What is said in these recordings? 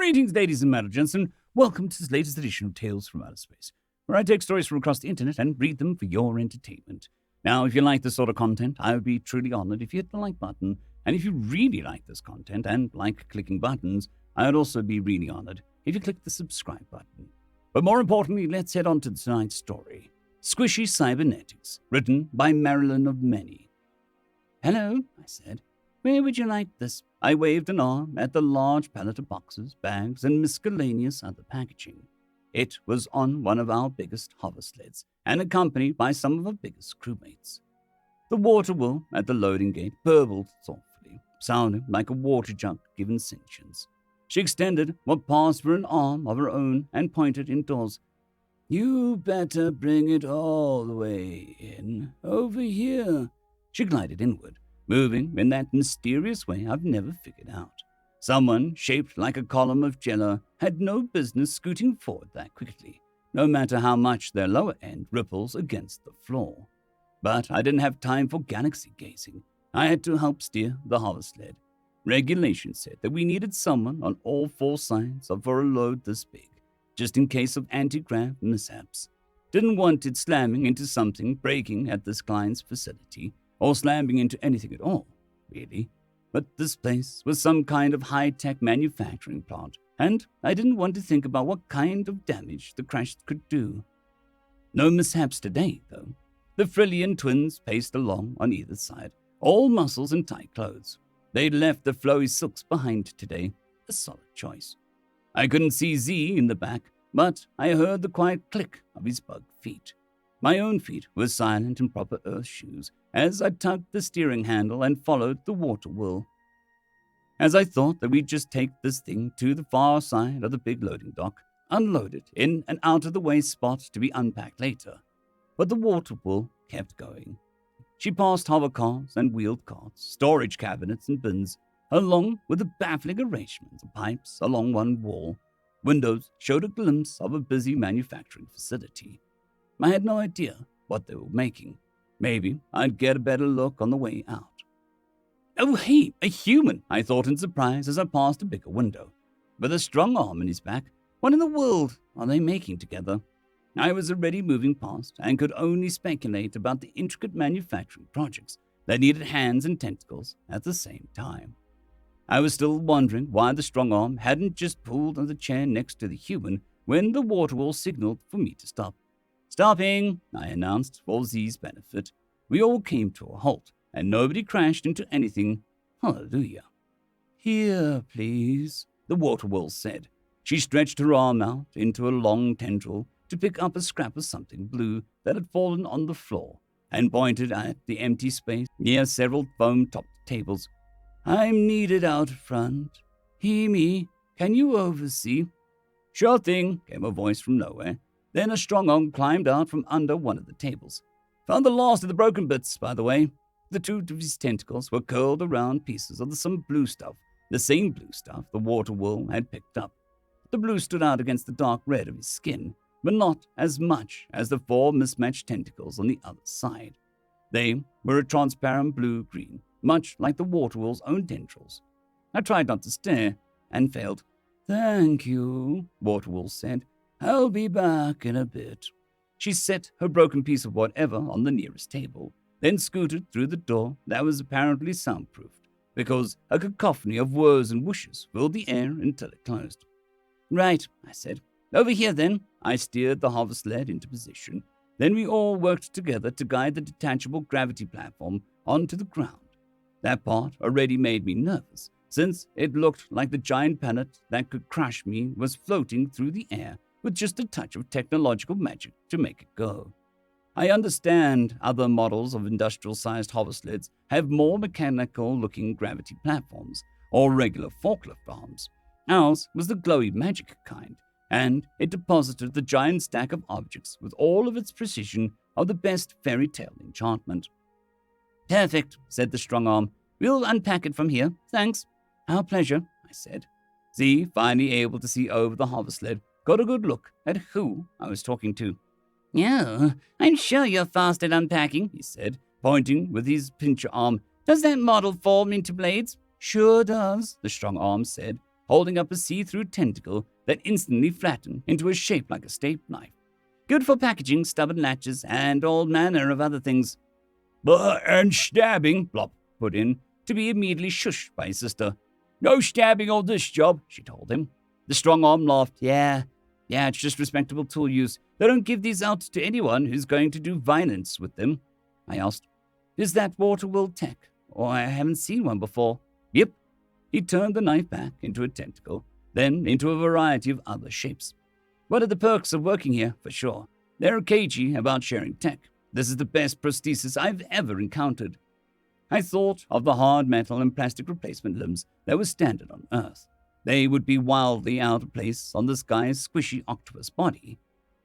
Greetings, ladies and gentlemen. Welcome to this latest edition of Tales from Outer Space, where I take stories from across the internet and read them for your entertainment. Now, if you like this sort of content, I would be truly honored if you hit the like button, and if you really like this content and like clicking buttons, I would also be really honored if you click the subscribe button. But more importantly, let's head on to tonight's story, Squishy Cybernetics, written by MarlynnOfMany. Hello, I said. Where would you like this? I waved an arm at the large pallet of boxes, bags, and miscellaneous other packaging. It was on one of our biggest hover sleds, and accompanied by some of our biggest crewmates. The water wheel at the loading gate burbled thoughtfully, sounding like a water jug given sentience. She extended what passed for an arm of her own and pointed indoors. You better bring it all the way in, over here. She glided inward, moving in that mysterious way I've never figured out. Someone shaped like a column of jello had no business scooting forward that quickly, no matter how much their lower end ripples against the floor. But I didn't have time for galaxy gazing. I had to help steer the hover sled. Regulations said that we needed someone on all four sides for a load this big, just in case of anti-grav mishaps. Didn't want it slamming into something breaking at this client's facility, or slamming into anything at all, really. But this place was some kind of high-tech manufacturing plant, and I didn't want to think about what kind of damage the crash could do. No mishaps today, though. The Frillian twins paced along on either side, all muscles and tight clothes. They'd left the flowy silks behind today, a solid choice. I couldn't see Z in the back, but I heard the quiet click of his bug feet. My own feet were silent in proper earth shoes as I tugged the steering handle and followed the water wheel. As I thought that we'd just take this thing to the far side of the big loading dock, unload it in an out-of-the-way spot to be unpacked later. But the water wheel kept going. She passed hover cars and wheeled carts, storage cabinets and bins, along with the baffling arrangements of pipes along one wall. Windows showed a glimpse of a busy manufacturing facility. I had no idea what they were making. Maybe I'd get a better look on the way out. Oh, hey, a human, I thought in surprise as I passed a bigger window. With a strong arm in his back, what in the world are they making together? I was already moving past and could only speculate about the intricate manufacturing projects that needed hands and tentacles at the same time. I was still wondering why the strong arm hadn't just pulled on the chair next to the human when the water wheel signaled for me to stop. Stopping, I announced for Z's benefit. We all came to a halt, and nobody crashed into anything. Hallelujah. Here, please, the water wheel said. She stretched her arm out into a long tendril to pick up a scrap of something blue that had fallen on the floor, and pointed at the empty space near several foam-topped tables. I'm needed out front. Hemi, can you oversee? Sure thing, came a voice from nowhere. Then a strong arm climbed out from under one of the tables. Found the last of the broken bits, by the way. The two of his tentacles were curled around pieces of some blue stuff, the same blue stuff the water wheel had picked up. The blue stood out against the dark red of his skin, but not as much as the four mismatched tentacles on the other side. They were a transparent blue-green, much like the water wheel's own tendrils. I tried not to stare, and failed. Thank you, water wheel said. I'll be back in a bit. She set her broken piece of whatever on the nearest table, then scooted through the door that was apparently soundproofed, because a cacophony of whirs and whooshes filled the air until it closed. Right, I said. Over here, then. I steered the hover sled into position. Then we all worked together to guide the detachable gravity platform onto the ground. That part already made me nervous, since it looked like the giant pallet that could crush me was floating through the air with just a touch of technological magic to make it go. I understand other models of industrial-sized hover sleds have more mechanical-looking gravity platforms, or regular forklift arms. Ours was the glowy magic kind, and it deposited the giant stack of objects with all of its precision of the best fairy tale enchantment. Perfect, said the strong arm. We'll unpack it from here, thanks. Our pleasure, I said. Z, finally able to see over the hover sled, got a good look at who I was talking to. Yeah, I'm sure you're fast at unpacking, he said, pointing with his pincher arm. Does that model form into blades? Sure does, the strong arm said, holding up a see-through tentacle that instantly flattened into a shape like a steak knife. Good for packaging stubborn latches and all manner of other things. And stabbing, Blop put in, to be immediately shushed by his sister. No stabbing on this job, she told him. The strong arm laughed. Yeah, it's just respectable tool use. They don't give these out to anyone who's going to do violence with them. I asked, is that Waterworld tech? Or I haven't seen one before. Yep. He turned the knife back into a tentacle, then into a variety of other shapes. One of the perks of working here, for sure. They're cagey about sharing tech. This is the best prosthesis I've ever encountered. I thought of the hard metal and plastic replacement limbs that were standard on Earth. They would be wildly out of place on this guy's squishy octopus body,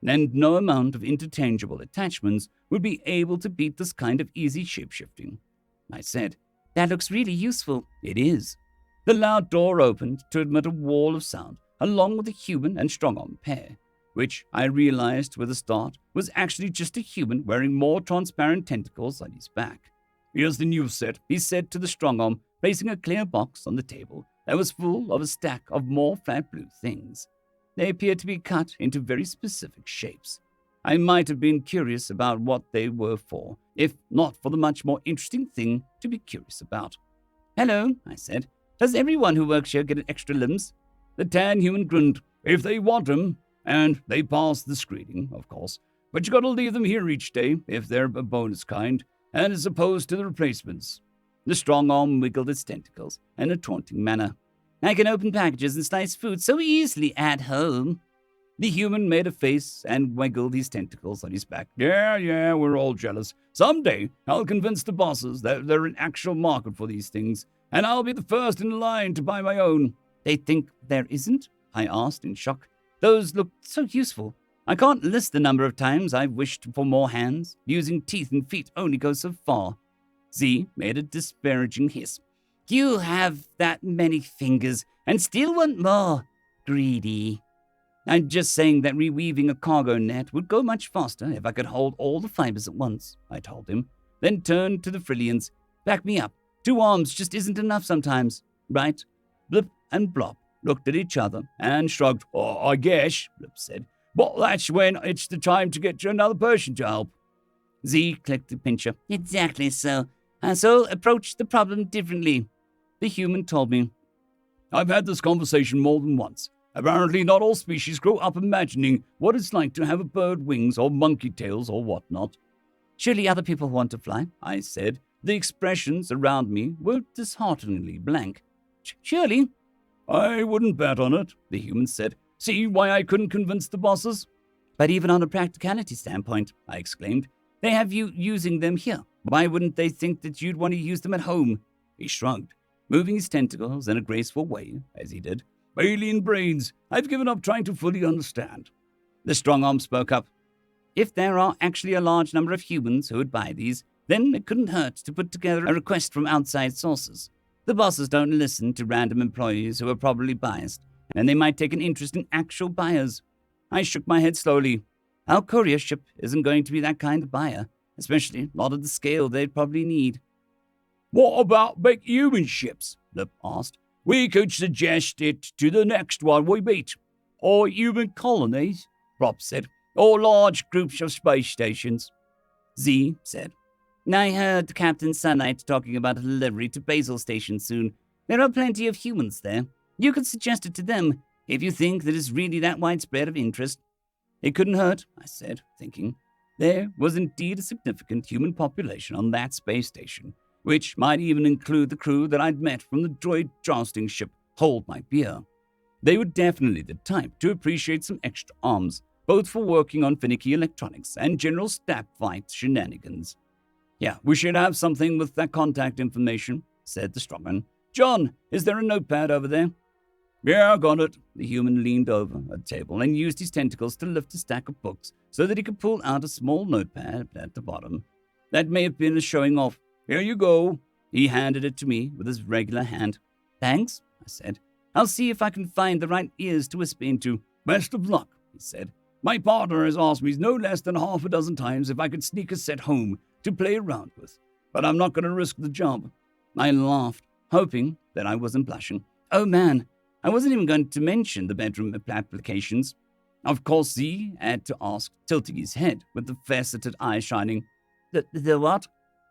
and no amount of interchangeable attachments would be able to beat this kind of easy shape-shifting. I said, that looks really useful. It is. The loud door opened to admit a wall of sound, along with a human and strong-arm pair, which I realized with a start was actually just a human wearing more transparent tentacles on his back. Here's the new set, he said to the strong-arm, placing a clear box on the table that was full of a stack of more flat blue things. They appeared to be cut into very specific shapes. I might have been curious about what they were for, if not for the much more interesting thing to be curious about. Hello, I said. Does everyone who works here get extra limbs? The tan human grinned. If they want them, and they pass the screening, of course. But you gotta leave them here each day, if they're a bonus kind, and as opposed to the replacements. The strong arm wiggled its tentacles in a taunting manner. I can open packages and slice food so easily at home. The human made a face and wiggled his tentacles on his back. Yeah, we're all jealous. Someday, I'll convince the bosses that there's an actual market for these things, and I'll be the first in line to buy my own. They think there isn't? I asked in shock. Those look so useful. I can't list the number of times I've wished for more hands. Using teeth and feet only goes so far. Z made a disparaging hiss. You have that many fingers and still want more. Greedy. I'm just saying that reweaving a cargo net would go much faster if I could hold all the fibers at once, I told him, then turned to the Frillians. Back me up. 2 arms just isn't enough sometimes, right? Blip and Blop looked at each other and shrugged. Oh, I guess, Blip said. But that's when it's the time to get you another person to help. Z clicked the pincher. Exactly so. So approach the problem differently. The human told me. I've had this conversation more than once. Apparently not all species grow up imagining what it's like to have a bird wings or monkey tails or whatnot. Surely other people want to fly, I said. The expressions around me were dishearteningly blank. Surely. I wouldn't bet on it, the human said. See why I couldn't convince the bosses? But even on a practicality standpoint, I exclaimed, they have you using them here. Why wouldn't they think that you'd want to use them at home? He shrugged, moving his tentacles in a graceful way, as he did. Alien brains, I've given up trying to fully understand. The strong arm spoke up. If there are actually a large number of humans who would buy these, then it couldn't hurt to put together a request from outside sources. The bosses don't listen to random employees who are probably biased, and they might take an interest in actual buyers. I shook my head slowly. Our courier ship isn't going to be that kind of buyer, especially not at the scale they'd probably need. What about big human ships? Lip asked. We could suggest it to the next one we meet. Or human colonies, Rob said. Or large groups of space stations. Z said. I heard Captain Sunlight talking about a delivery to Basil Station soon. There are plenty of humans there. You could suggest it to them, if you think that it's really that widespread of interest. It couldn't hurt, I said, thinking. There was indeed a significant human population on that space station, which might even include the crew that I'd met from the droid jousting ship Hold My Beer. They were definitely the type to appreciate some extra arms, both for working on finicky electronics and general stab fight shenanigans. Yeah, we should have something with that contact information, said the strongman. John, is there a notepad over there? Yeah, I got it. The human leaned over a table and used his tentacles to lift a stack of books so that he could pull out a small notepad at the bottom. That may have been a showing off. Here you go. He handed it to me with his regular hand. Thanks, I said. I'll see if I can find the right ears to whisper into. Best of luck, he said. My partner has asked me no less than half a dozen times if I could sneak a set home to play around with, but I'm not going to risk the job. I laughed, hoping that I wasn't blushing. Oh man, I wasn't even going to mention the bedroom applications. Of course, Z had to ask, tilting his head with the faceted eyes shining. The what?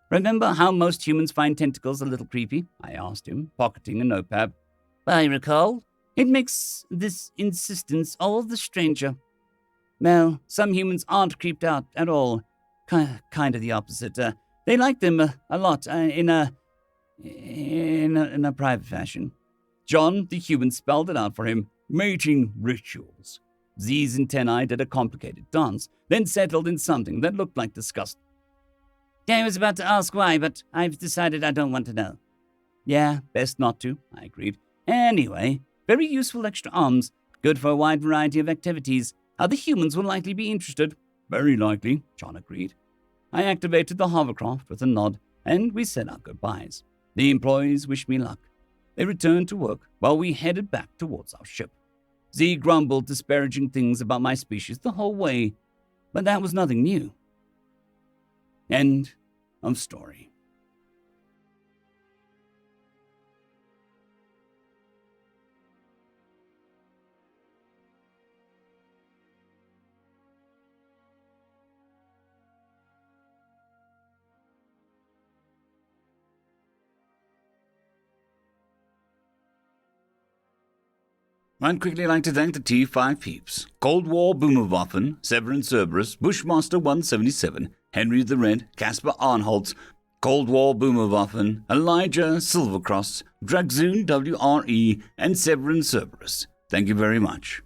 Remember how most humans find tentacles a little creepy? I asked him, pocketing a notepad. I recall. It makes this insistence all the stranger. Well, some humans aren't creeped out at all. Kind of the opposite. They like them a lot in a private fashion. John, the human, spelled it out for him. Mating rituals. Z's antennae did a complicated dance, then settled in something that looked like disgust. I was about to ask why, but I've decided I don't want to know. Yeah, best not to, I agreed. Anyway, very useful extra arms, good for a wide variety of activities. Other humans will likely be interested. Very likely, John agreed. I activated the hovercraft with a nod, and we said our goodbyes. The employees wished me luck. They returned to work while we headed back towards our ship. Z grumbled disparaging things about my species the whole way, but that was nothing new. End of story. I'd quickly like to thank the T5 peeps: Cold War Boomerwaffen, Severin Cerberus, Bushmaster 177, Henry the Red, Caspar Arnholtz, Cold War Boomerwaffen, Elijah Silvercross, Dragzoon WRE, and Severin Cerberus. Thank you very much.